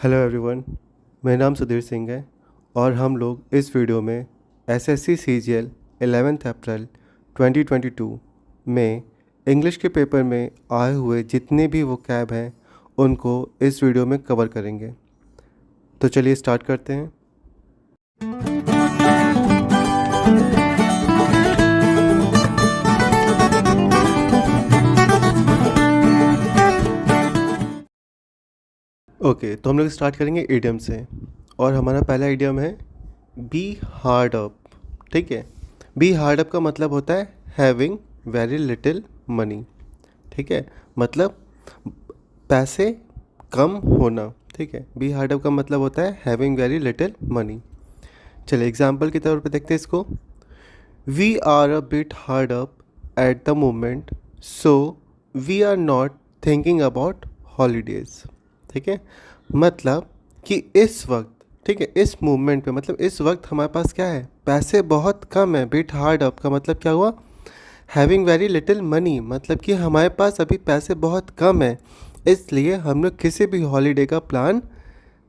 Hello everyone, मेरा नाम सुधीर सिंह है और हम लोग इस वीडियो में एसएससी सीजीएल 11 अप्रैल 2022 में इंग्लिश के पेपर में आए हुए जितने भी वोकैब हैं उनको इस वीडियो में कवर करेंगे। तो चलिए स्टार्ट करते हैं। ओके, तो हम लोग स्टार्ट करेंगे इडियम से और हमारा पहला इडियम है बी हार्ड अप। ठीक है, बी हार्ड अप का मतलब होता है हैविंग वेरी लिटिल मनी। ठीक है, मतलब पैसे कम होना। ठीक है, बी हार्ड अप का मतलब होता है हैविंग वेरी लिटिल मनी। चलिए एग्जाम्पल के तौर पे देखते हैं इसको। We are a bit hard up at the moment, so we are not thinking about holidays. ठीक है, मतलब कि इस वक्त, ठीक है, इस मूवमेंट पे, मतलब इस वक्त हमारे पास क्या है, पैसे बहुत कम है। बिट हार्ड अप का मतलब क्या हुआ, हैविंग वेरी लिटिल मनी, मतलब कि हमारे पास अभी पैसे बहुत कम है, इसलिए हम लोग किसी भी हॉलीडे का प्लान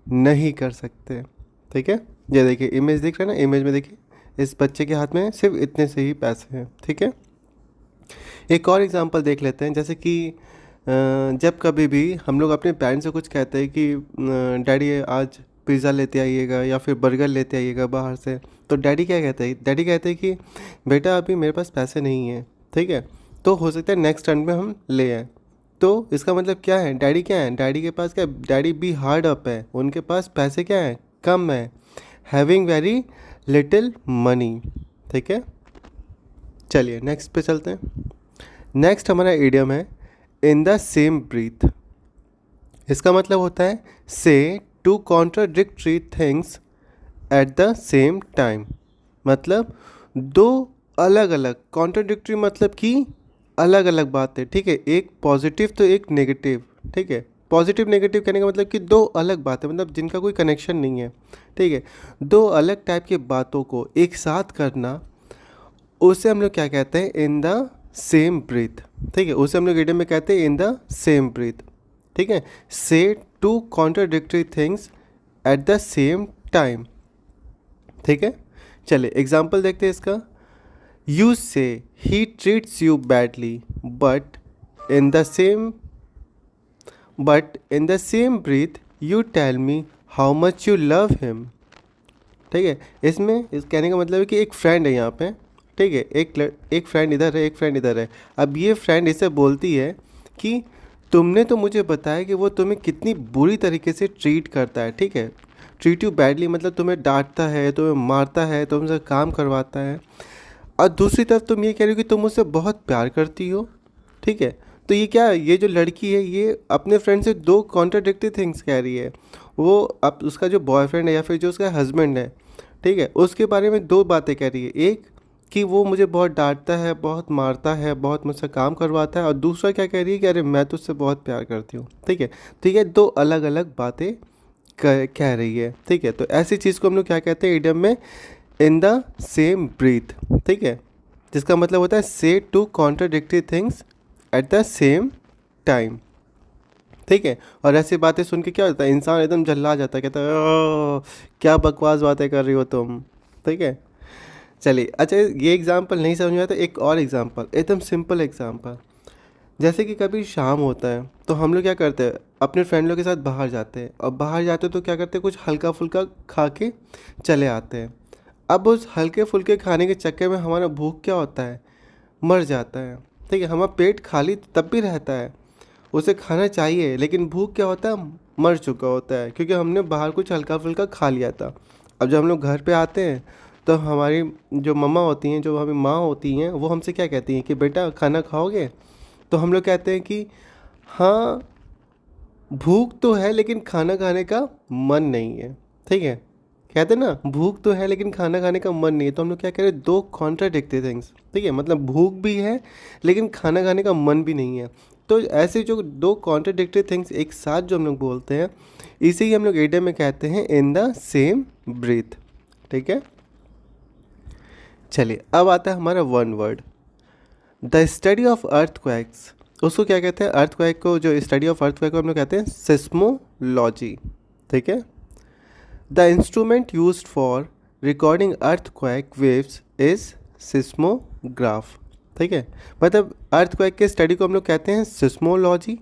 नहीं कर सकते। ठीक है, ये देखिए इमेज दिख रहा है ना, इमेज में देखिए इस बच्चे के हाथ में सिर्फ इतने से ही पैसे हैं। ठीक है, एक और एग्जांपल देख लेते हैं। जैसे कि जब कभी भी हम लोग अपने पेरेंट्स से कुछ कहते हैं कि डैडी आज पिज़्ज़ा लेते आइएगा या फिर बर्गर लेते आइएगा बाहर से, तो डैडी क्या कहते हैं, डैडी कहते हैं कि बेटा अभी मेरे पास पैसे नहीं हैं। ठीक है, तो हो सकता है नेक्स्ट टर्न में हम ले आएँ। तो इसका मतलब क्या है, डैडी क्या है, डैडी के पास क्या, डैडी भी हार्ड अप है, उनके पास पैसे क्या है, कम है, हैविंग वेरी लिटिल मनी। ठीक है, चलिए नेक्स्ट पे चलते हैं। नेक्स्ट हमारा इडियम है इन द सेम ब्रीथ। इसका मतलब होता है say two contradictory things at the same time. मतलब दो अलग अलग, कॉन्ट्राडिक्टरी मतलब कि अलग अलग बातें। ठीक है, एक पॉजिटिव तो एक नेगेटिव। ठीक है, पॉजिटिव नेगेटिव कहने का मतलब कि दो अलग बातें, मतलब जिनका कोई कनेक्शन नहीं है। ठीक है, दो अलग टाइप की बातों को एक साथ करना, उसे हम लोग क्या कहते हैं, इन द सेम ब्रीथ। ठीक है, उसे हम लोग इडियम में कहते हैं इन द सेम ब्रीथ। ठीक है, say two contradictory things at the same time. ठीक है, चलिए एग्जाम्पल देखते हैं इसका। You say he treats you badly but in the same breath you tell me how much you love him. ठीक है, इसमें इस कहने का मतलब है कि एक फ्रेंड है यहाँ पे। ठीक है, एक फ्रेंड इधर है, एक फ्रेंड इधर है। अब ये फ्रेंड इसे बोलती है कि तुमने तो मुझे बताया कि वो तुम्हें कितनी बुरी तरीके से ट्रीट करता है। ठीक है, ट्रीट यू बैडली मतलब तुम्हें डांटता है, तुम्हें मारता है, तुमसे काम करवाता है, और दूसरी तरफ तुम ये कह रही हो कि तुम मुझसे बहुत प्यार करती हो। ठीक है, तो ये क्या, ये जो लड़की है ये अपने फ्रेंड से दो कॉन्ट्राडिक्टरी थिंग्स कह रही है। वो अब उसका जो बॉयफ्रेंड है या फिर जो उसका हस्बैंड है, ठीक है, उसके बारे में दो बातें कह रही है। एक कि वो मुझे बहुत डांटता है, बहुत मारता है, बहुत मुझसे काम करवाता है, और दूसरा क्या कह रही है कि अरे मैं तुझसे बहुत प्यार करती हूँ। ठीक है, तो ये दो अलग अलग बातें कह रही है। ठीक है, तो ऐसी चीज़ को हम लोग क्या कहते हैं इडियम में, इन द सेम ब्रीथ। ठीक है, जिसका मतलब होता है say two contradictory things at the same time. ठीक है, और ऐसी बातें सुन के क्या होता है, इंसान एकदम झल्ला जाता है, कहता है "ओह, क्या बकवास बातें कर रही हो तुम"। ठीक है, चलिए अच्छा, ये एग्जाम्पल नहीं समझ में आया तो एक और एग्जाम्पल, एकदम सिंपल एग्जाम्पल। जैसे कि कभी शाम होता है तो हम लोग क्या करते हैं, अपने फ्रेंड लोग के साथ बाहर जाते हैं, और बाहर जाते हैं तो क्या करते हैं, कुछ हल्का फुल्का खा के चले आते हैं। अब उस हल्के फुल्के खाने के चक्कर में हमारा भूख क्या होता है, मर जाता है। ठीक है, हमारा पेट खाली तब भी रहता है, उसे खाना चाहिए, लेकिन भूख क्या होता है, मर चुका होता है, क्योंकि हमने बाहर कुछ हल्का फुल्का खा लिया था। अब जब हम लोग घर पे आते हैं तो हमारी जो मम्मा होती हैं, जो हमारी माँ होती हैं, वो हमसे क्या कहती हैं कि बेटा खाना खाओगे, तो हम लोग कहते हैं कि हाँ भूख तो है लेकिन खाना खाने का मन नहीं है। ठीक है, कहते हैं ना भूख तो है लेकिन खाना खाने का मन नहीं है, तो हम लोग क्या कह रहे हैं, दो कॉन्ट्राडिक्टरी थिंग्स। ठीक है, मतलब भूख भी है लेकिन खाना खाने का मन भी नहीं है। तो ऐसे जो दो कॉन्ट्राडिक्टरी थिंग्स एक साथ जो हम लोग बोलते हैं, इसे ही हम लोग इडियम में कहते हैं इन द सेम ब्रीथ। ठीक है, चलिए अब आता है हमारा one word, the study of earthquakes. उसको क्या कहते हैं, अर्थक्वेक को, जो स्टडी ऑफ अर्थक्वेक को हम लोग कहते हैं सिस्मोलॉजी। ठीक है। The instrument used for recording earthquake waves is seismograph. ठीक है, मतलब अर्थक्वेक के स्टडी को हम लोग कहते हैं सिस्मोलॉजी,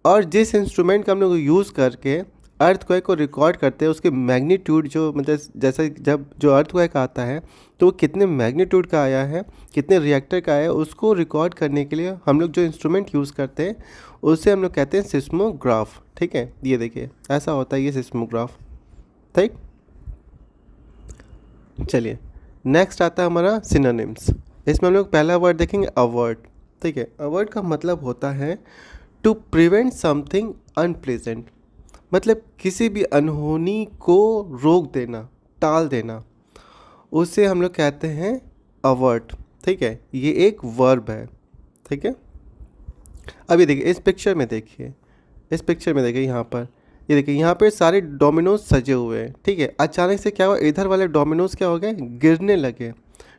और जिस इंस्ट्रूमेंट का हम लोग यूज़ करके अर्थक्वेक को रिकॉर्ड करते हैं उसके मैग्नीट्यूड जो मतलब जैसे जब जो अर्थक्वेक आता है तो वो कितने मैग्नीट्यूड का आया है, कितने रिएक्टर का आया है, उसको रिकॉर्ड करने के लिए हम लोग जो इंस्ट्रूमेंट यूज़ करते हैं उसे हम लोग कहते हैं सिस्मोग्राफ। ठीक है, ये देखिए ऐसा होता है ये सिस्मोग्राफ। ठीक, चलिए नेक्स्ट आता है हमारा सिनोनिम्स। इसमें हम लोग पहला वर्ड देखेंगे अवर्ड। ठीक है, अवर्ड का मतलब होता है टू प्रिवेंट समथिंग अनप्लेजेंट, मतलब किसी भी अनहोनी को रोक देना, टाल देना, उसे हम लोग कहते हैं अवर्ट। ठीक है, ये एक वर्ब है। ठीक है, अभी देखिए इस पिक्चर में देखिए, इस पिक्चर में देखिए यहाँ पर, ये देखिए यहाँ पे सारे डोमिनोज सजे हुए हैं। ठीक है, अचानक से क्या हुआ, इधर वाले डोमिनोज क्या हो गए, गिरने लगे।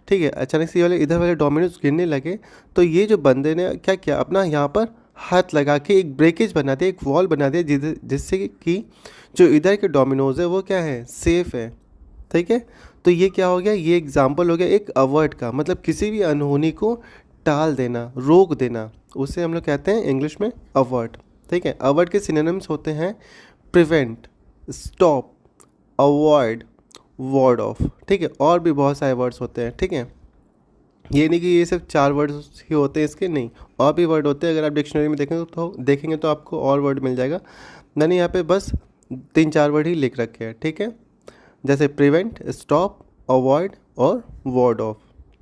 ठीक है, अचानक से ये वाले इधर वाले डोमिनोज गिरने लगे, तो ये जो बंदे ने क्या किया, अपना यहाँ पर हाथ लगा के एक ब्रेकेज बना दिया, एक वॉल बना दिया, जिससे कि जो इधर के डोमिनोज है वो क्या है, सेफ है। ठीक है, तो ये क्या हो गया, ये एग्जाम्पल हो गया एक अवर्ट का, मतलब किसी भी अनहोनी को टाल देना, रोक देना, उसे हम लोग कहते हैं इंग्लिश में अवर्ट। ठीक है, अवर्ट के सिनोनिम्स होते हैं prevent, stop, avoid, ward of. ठीक है, और भी बहुत सारे वर्ड्स होते हैं। ठीक है, ये नहीं कि ये सिर्फ 4 वर्ड्स ही होते हैं इसके, नहीं और भी वर्ड होते हैं। अगर आप डिक्शनरी में देखेंगे तो आपको और वर्ड मिल जाएगा। मैंने यहाँ पे बस 3-4 वर्ड ही लिख रखे हैं। ठीक है, जैसे प्रिवेंट, स्टॉप, अवॉइड और वार्ड ऑफ।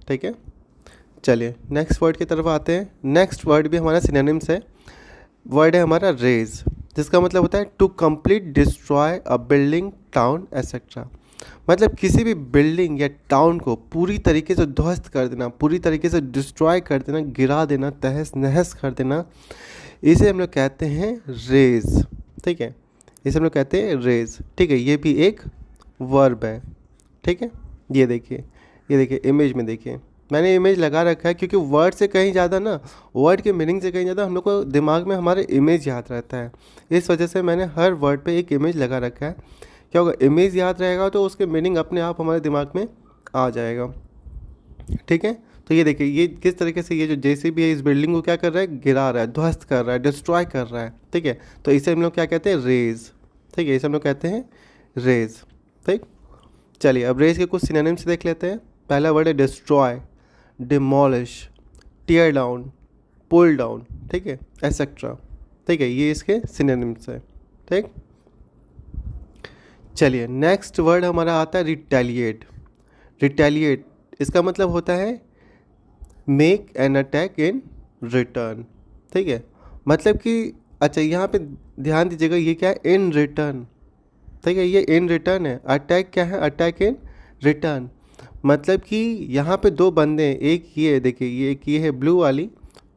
ठीक है, चलिए नेक्स्ट वर्ड की तरफ आते हैं। नेक्स्ट वर्ड भी हमारा सिनोनिम्स है। वर्ड है हमारा रेज, जिसका मतलब होता है to complete destroy a building, town etcetera, मतलब किसी भी बिल्डिंग या टाउन को पूरी तरीके से ध्वस्त कर देना, पूरी तरीके से डिस्ट्रॉय कर देना, गिरा देना, तहस नहस कर देना, इसे हम लोग कहते हैं रेज। ठीक है, इसे हम लोग कहते हैं रेज। ठीक है, ये भी एक वर्ब है। ठीक है, ये देखिए, ये देखिए इमेज में देखिए, मैंने इमेज लगा रखा है क्योंकि वर्ड से कहीं ज़्यादा ना, वर्ड के मीनिंग से कहीं ज़्यादा हम लोग को दिमाग में हमारे इमेज याद रहता है। इस वजह से मैंने हर वर्ड पे एक इमेज लगा रखा है। क्या होगा, इमेज याद रहेगा तो उसके मीनिंग अपने आप हमारे दिमाग में आ जाएगा। ठीक है, तो ये देखिए ये किस तरीके से ये जो जेसीबी है इस बिल्डिंग को क्या कर रहा है, गिरा रहा है, ध्वस्त कर रहा है, डिस्ट्रॉय कर रहा है। ठीक है, तो इसे हम लोग क्या कहते हैं, रेज। ठीक है, इसे हम लोग कहते हैं रेज। ठीक, चलिए अब रेज के कुछ सिनोनिम्स देख लेते हैं। पहला वर्ड है destroy, demolish, tear down, pull down. ठीक है, एसेट्रा। ठीक है, ये इसके सिनोनिम्स है। ठीक, चलिए नेक्स्ट वर्ड हमारा आता है रिटेलिएट। रिटेलिएट इसका मतलब होता है make an attack in return. ठीक है, मतलब कि अच्छा यहाँ पे ध्यान दीजिएगा, ये क्या है, इन रिटर्न। ठीक है, ये इन रिटर्न है। अटैक क्या है, अटैक इन रिटर्न, मतलब कि यहाँ पे 2 बंदे हैं, एक ये देखिए, ये एक ये है ब्लू वाली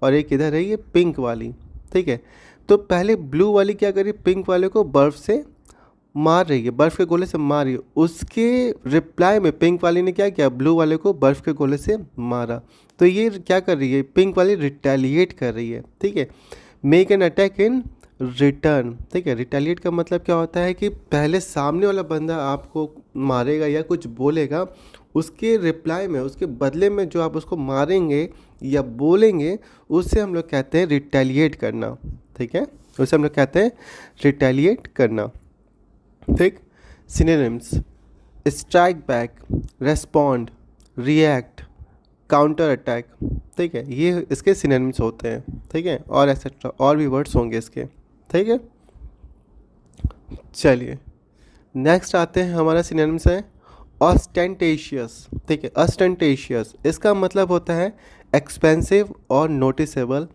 और एक इधर है ये पिंक वाली। ठीक है, तो पहले ब्लू वाली क्या करी, पिंक वाले को बर्फ़ से मार रही है, बर्फ़ के गोले से मार रही है। उसके रिप्लाई में पिंक वाली ने क्या किया, ब्लू वाले को बर्फ़ के गोले से मारा। तो ये क्या कर रही है, पिंक वाली रिटेलिएट कर रही है। ठीक है, make an attack in return. ठीक है, रिटेलिएट का मतलब क्या होता है कि पहले सामने वाला बंदा आपको मारेगा या कुछ बोलेगा, उसके रिप्लाई में, उसके बदले में जो आप उसको मारेंगे या बोलेंगे, उससे हम लोग कहते हैं रिटेलिएट करना। ठीक है, उसे हम लोग कहते हैं रिटेलिएट करना। ठीक, synonyms strike back, respond, react, counter attack. ठीक है, ये इसके सिनोनिम्स होते हैं। ठीक है, और एक्सेट्रा और भी वर्ड्स होंगे इसके। ठीक है, चलिए नेक्स्ट आते हैं, हमारा सिनोनिम्स है ऑस्टेंटेशियस। ठीक है, ऑस्टेंटेशियस इसका मतलब होता है एक्सपेंसिव और noticeable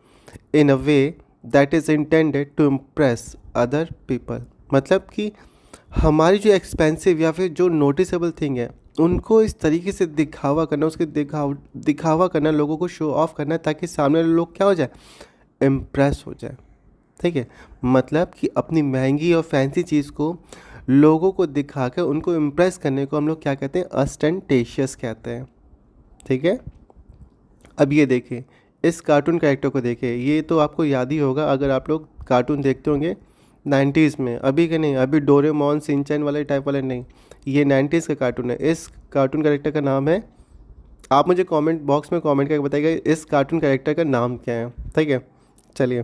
in a way that is intended to impress other people, मतलब कि हमारी जो एक्सपेंसिव या फिर जो नोटिसेबल थिंग है उनको इस तरीके से दिखावा करना, उसके दिखावा करना, लोगों को शो ऑफ करना, ताकि सामने वाले लोग क्या हो जाए, इम्प्रेस हो जाए। ठीक है, मतलब कि अपनी महंगी और फैंसी चीज़ को लोगों को दिखा कर उनको इम्प्रेस करने को हम लोग क्या कहते हैं, ऑस्टेंटेशियस कहते हैं। ठीक है, अब ये देखिए इस कार्टून कैरेक्टर को देखिए, ये तो आपको याद ही होगा अगर आप लोग कार्टून देखते होंगे। 90s में, अभी के नहीं, अभी डोरेमोन सिंचैन वाले टाइप वाले नहीं, ये 90s का कार्टून है। इस कार्टून कैरेक्टर का नाम है, आप मुझे कमेंट बॉक्स में कमेंट करके बताइएगा इस कार्टून कैरेक्टर का नाम क्या है, ठीक है। चलिए,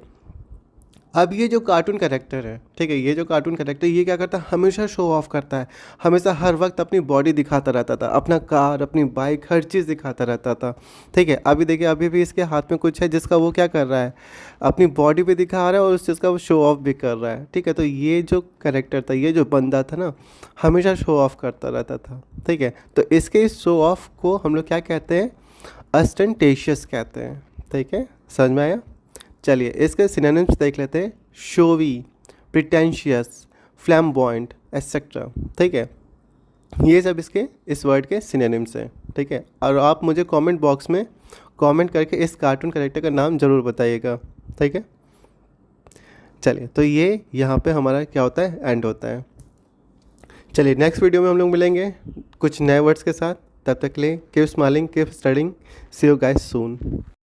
अब ये जो कार्टून कैरेक्टर है, ठीक है, ये जो कार्टून कैरेक्टर ये क्या करता है, हमेशा शो ऑफ करता है, हमेशा हर वक्त अपनी बॉडी दिखाता रहता था, अपना कार, अपनी बाइक, हर चीज़ दिखाता रहता था, ठीक है। अभी देखिए, अभी भी इसके हाथ में कुछ है जिसका वो क्या कर रहा है, अपनी बॉडी भी दिखा रहा है और उस चीज़ का वो शो ऑफ भी कर रहा है, ठीक है। तो ये जो कैरेक्टर था, ये जो बंदा था ना, हमेशा शो ऑफ करता रहता था, ठीक है। तो इसके इस शो ऑफ को हम लोग क्या कहते हैं, ऑस्टेंटेशियस कहते हैं, ठीक है। समझ में आया। चलिए, इसके सिनोनिम्स देख लेते हैं। शोवी, प्रिटेंशियस, फ्लैम्बॉयंट, एट्सेट्रा, ठीक है। ये सब इसके इस वर्ड के सिनोनिम्स हैं, ठीक है। और आप मुझे कमेंट बॉक्स में कमेंट करके इस कार्टून कैरेक्टर का नाम ज़रूर बताइएगा, ठीक है। चलिए, तो ये यहाँ पे हमारा क्या होता है, एंड होता है। चलिए, नेक्स्ट वीडियो में हम लोग मिलेंगे कुछ नए वर्ड्स के साथ। तब तक के लिए keep smiling, keep studying, see you guys soon.